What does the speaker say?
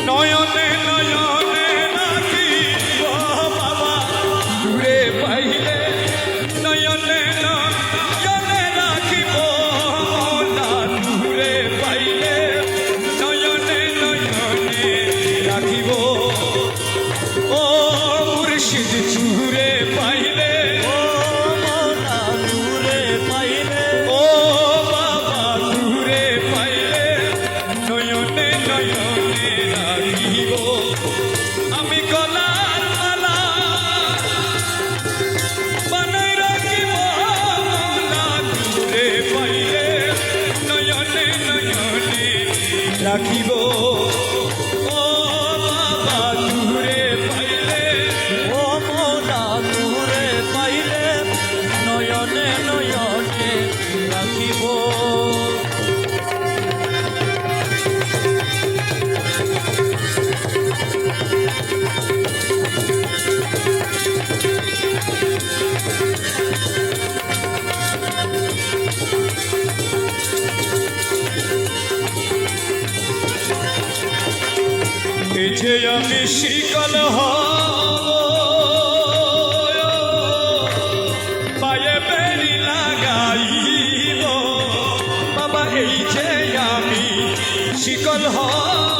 নয়নে নয়নে রাখিব বাবা দূরে পাইলে নয়নে নয়নে রাখিব মোলা দূরে পাইলে নয়নে নয়নে রাখিব ও মুর্শিদ দূরে পাইলে ও মোলা দূরে পাইলে ও বাবা দূরে পাইলে নয়নে নয়নে রাখিব আমি গলার মালা বানাই রাখিব মোলা দূরে পাইলে নয়নে নয়নে রাখিব ও বাবা দূরে পাইলে ও মোলা দূরে পাইলে নয়নে নয়নে রাখিব এই যে আমি শিকল হব পায়ে বেড়ি লাগাইব বাবা এই যে আমি শিকল হব